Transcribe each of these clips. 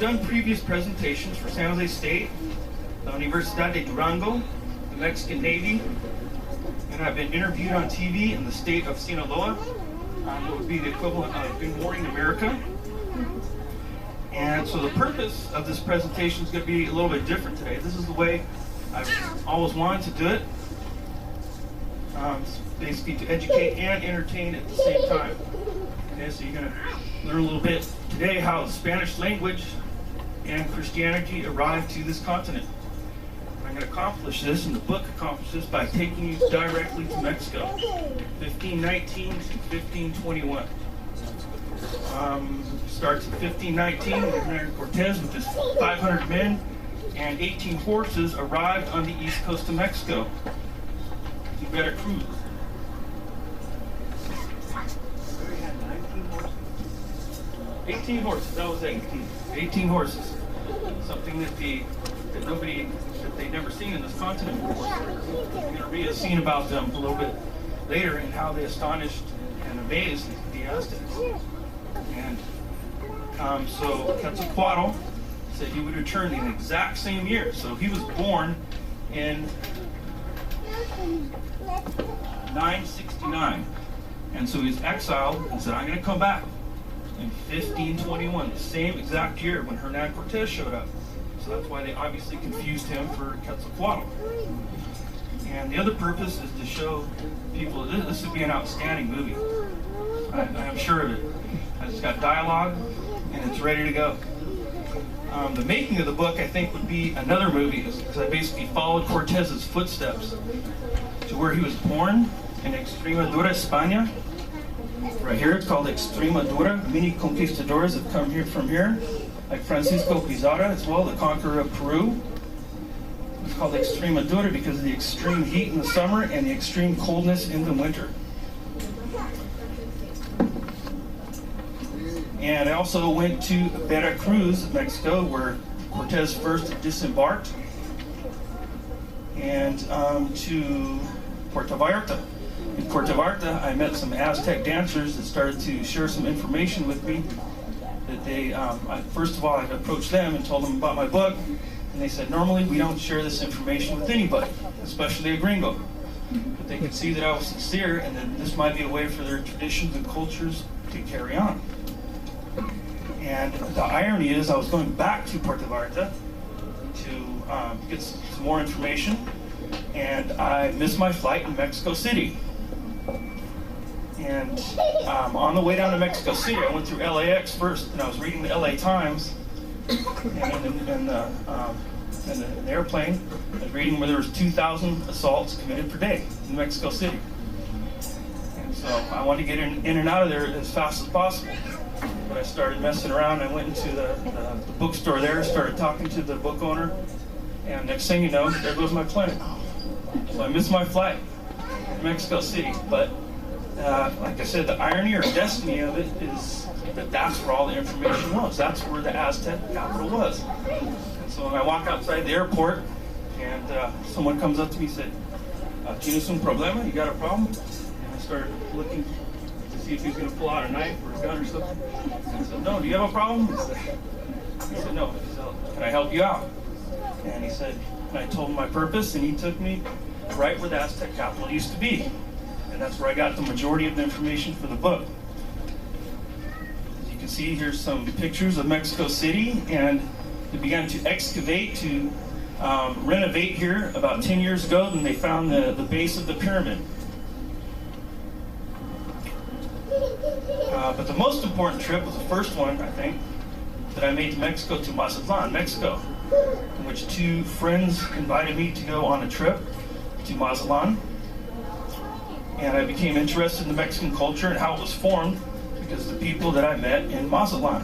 done previous presentations for San Jose State, the Universidad de Durango, the Mexican Navy, and I've been interviewed on TV in the state of Sinaloa, what would be the equivalent of Good Morning America. And so the purpose of this presentation is going to be a little bit different today. This is the way I've always wanted to do it. It's basically to educate and entertain at the same time. Okay, so you're going to learn a little bit today how the Spanish language and Christianity arrived to this continent. I'm going to accomplish this, and the book accomplishes this by taking you directly to Mexico, 1519 to 1521. Starts in 1519 when Hernán Cortés with his 500 men and 18 horses arrived on the east coast of Mexico to Veracruz. 18 horses, that was 18 horses. Something that they'd never seen in this continent before. We're going to read a scene about them a little bit later and how they astonished and amazed the Aztecs. And so Quetzalcoatl said he would return in the exact same year. So he was born in 969. And so he's exiled and said, I'm going to come back in 1521, the same exact year when Hernán Cortés showed up. So that's why they obviously confused him for Quetzalcoatl. And the other purpose is to show people that this would be an outstanding movie. I'm sure of it. It's got dialogue and it's ready to go. The making of the book, I think, would be another movie, because I basically followed Cortez's footsteps to where he was born in Extremadura, España. Right here, it's called Extremadura. Many conquistadors have come here from here, like Francisco Pizarro as well, the conqueror of Peru. It's called Extremadura because of the extreme heat in the summer and the extreme coldness in the winter. And I also went to Veracruz, Mexico, where Cortés first disembarked, and to Puerto Vallarta. In Puerto Vallarta, I met some Aztec dancers that started to share some information with me. That they, first of all, I approached them and told them about my book, and they said, normally we don't share this information with anybody, especially a gringo. But they could see that I was sincere, and that this might be a way for their traditions and cultures to carry on. And the irony is, I was going back to Puerto Vallarta to get some more information, and I missed my flight in Mexico City. And on the way down to Mexico City, I went through LAX first, and I was reading the LA Times, and in the airplane, I was reading where there was 2,000 assaults committed per day in Mexico City. And so I wanted to get in and out of there as fast as possible. But I started messing around. I went into the bookstore there, started talking to the book owner, and next thing you know, there goes my plane. So I missed my flight in Mexico City. But like I said, the irony or destiny of it is that that's where all the information was. That's where the Aztec capital was. And so when I walk outside the airport, and someone comes up to me and said, "Tienes un problema? You got a problem?" And I started looking to see if he was going to pull out a knife or a gun or something. And I said, "No, do you have a problem?" He said, "No." He said, "Can I help you out?" And he said, and I told him my purpose, and he took me right where the Aztec capital used to be. And that's where I got the majority of the information for the book. As you can see, here's some pictures of Mexico City, and they began to excavate to renovate here about 10 years ago. Then they found the base of the pyramid. But the most important trip was the first one, I think, that I made to Mexico, to Mazatlan, Mexico, in which two friends invited me to go on a trip to Mazatlan. And I became interested in the Mexican culture and how it was formed because of the people that I met in Mazatlan.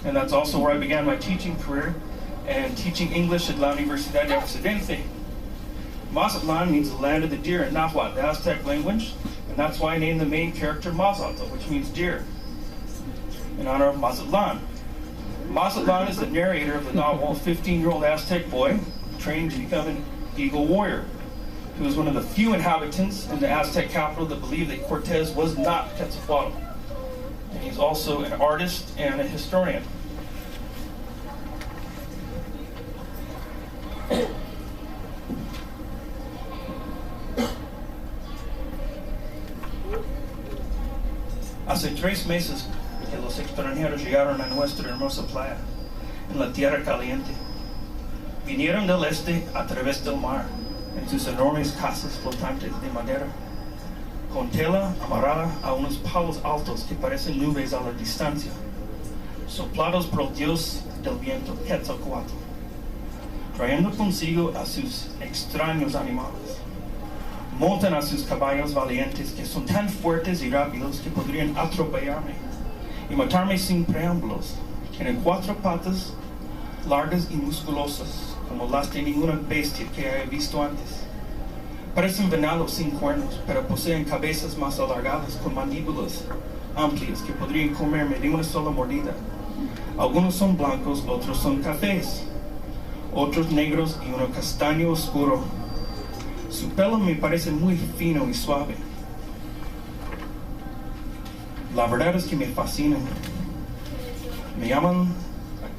And that's also where I began my teaching career and teaching English at La Universidad de Occidente. Mazatlan means the land of the deer in Nahuatl, the Aztec language, and that's why I named the main character Mazatl, which means deer, in honor of Mazatlan. Mazatlan is the narrator of the novel, a 15-year-old Aztec boy trained to become an eagle warrior. He was one of the few inhabitants in the Aztec capital that believed that Cortés was not Quetzalcoatl. And he's also an artist and a historian. Hace 3 meses que los extranjeros llegaron a nuestra hermosa playa, en la tierra caliente. Vinieron del este a través del mar, en sus enormes casas flotantes de madera, con tela amarrada a unos palos altos que parecen nubes a la distancia, soplados por el dios del viento, Quetzalcoatl, trayendo consigo a sus extraños animales. Montan a sus caballos valientes que son tan fuertes y rápidos que podrían atropellarme y matarme sin preámbulos. Tienen 4 patas largas y musculosas, como las de ninguna bestia que haya visto antes. Parecen venados sin cuernos, pero poseen cabezas más alargadas con mandíbulas amplias que podrían comerme de una sola mordida. Algunos son blancos, otros son cafés, otros negros y uno castaño oscuro. Su pelo me parece muy fino y suave. La verdad es que me fascinan. Me llaman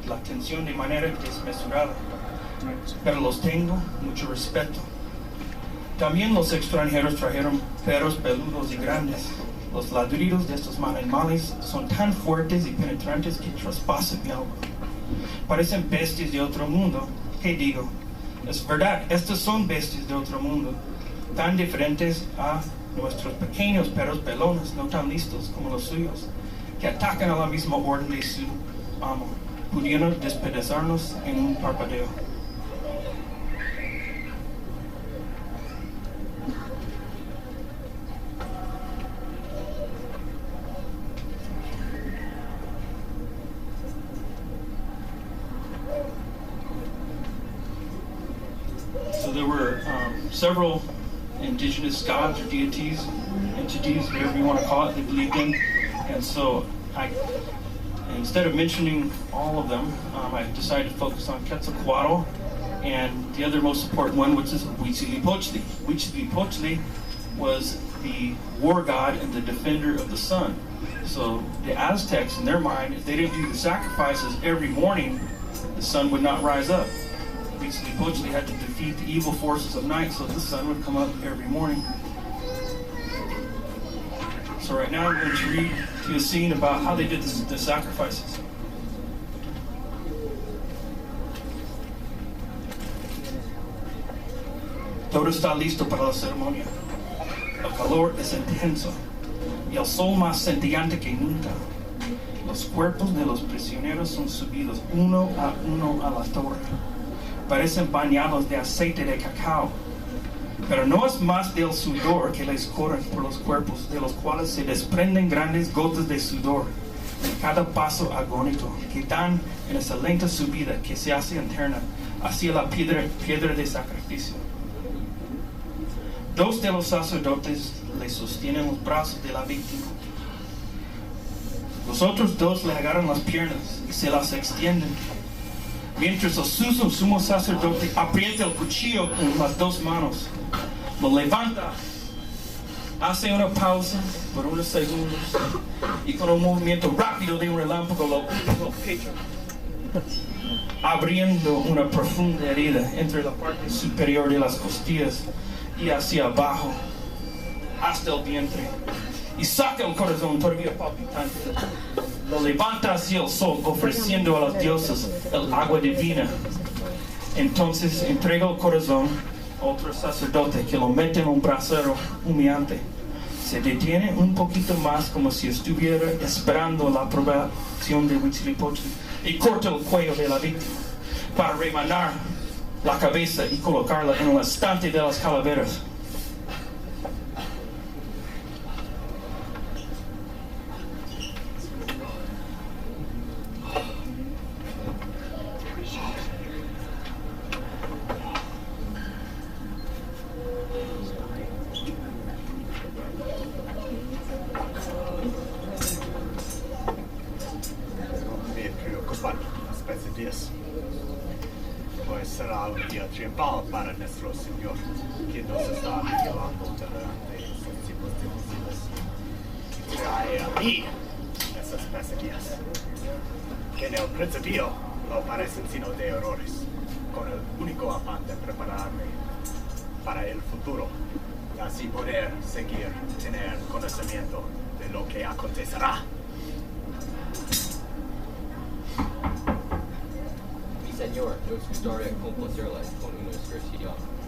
la atención de manera desmesurada, pero los tengo mucho respeto. También los extranjeros trajeron perros peludos y grandes. Los ladridos de estos animales son tan fuertes y penetrantes que traspasan mi alma. Parecen bestias de otro mundo. ¿Qué digo? Es verdad, estas son bestias de otro mundo, tan diferentes a nuestros pequeños perros pelones, no tan listos como los suyos, que atacan a la misma orden de su amo, pudiendo despedazarnos en un parpadeo. So there were several indigenous gods or deities, entities, whatever you want to call it, they believed in. And so instead of mentioning all of them, I decided to focus on Quetzalcoatl and the other most important one, which is Huitzilopochtli. Huitzilopochtli was the war god and the defender of the sun. So the Aztecs, in their mind, if they didn't do the sacrifices every morning, the sun would not rise up. Huitzilopochtli had to defeat the evil forces of night so the sun would come up every morning. So right now I'm going to read to you a scene about how they did the sacrifices. Todo está listo para la ceremonia. El calor es intenso y el sol más centellante que nunca. Los cuerpos de los prisioneros son subidos uno a la torre. Parecen bañados de aceite de cacao, pero no es más del sudor que les corre por los cuerpos, de los cuales se desprenden grandes gotas de sudor en cada paso agónico, que dan en esa lenta subida que se hace interna hacia la piedra de sacrificio. 2 de los sacerdotes le sostienen los brazos de la víctima. Los otros 2 le agarran las piernas y se las extienden, mientras el sumo sacerdote aprieta el cuchillo con las 2 manos, lo levanta, hace una pausa por unos segundos y con un movimiento rápido de un relámpago lo pecha, abriendo una profunda herida entre la parte superior de las costillas y hacia abajo hasta el vientre, y saca el corazón todavía palpitante. Lo levanta hacia el sol, ofreciendo a los dioses el agua divina. Entonces entrega el corazón a otro sacerdote que lo mete en un brasero humeante. Se detiene un poquito más como si estuviera esperando la aprobación de Huitzilopochtli y corta el cuello de la víctima para remanar la cabeza y colocarla en el estante de las calaveras. Pues será un día triunfal para nuestro Señor, que nos está revelando delante de sus tipos de visibles. Y trae a mí esas pesadillas, que en el principio no parecen sino de errores, con el único afán de prepararme para el futuro, y así poder seguir tener conocimiento de lo que acontecerá. Mi señor, nos gustaría complacerle con una excursión.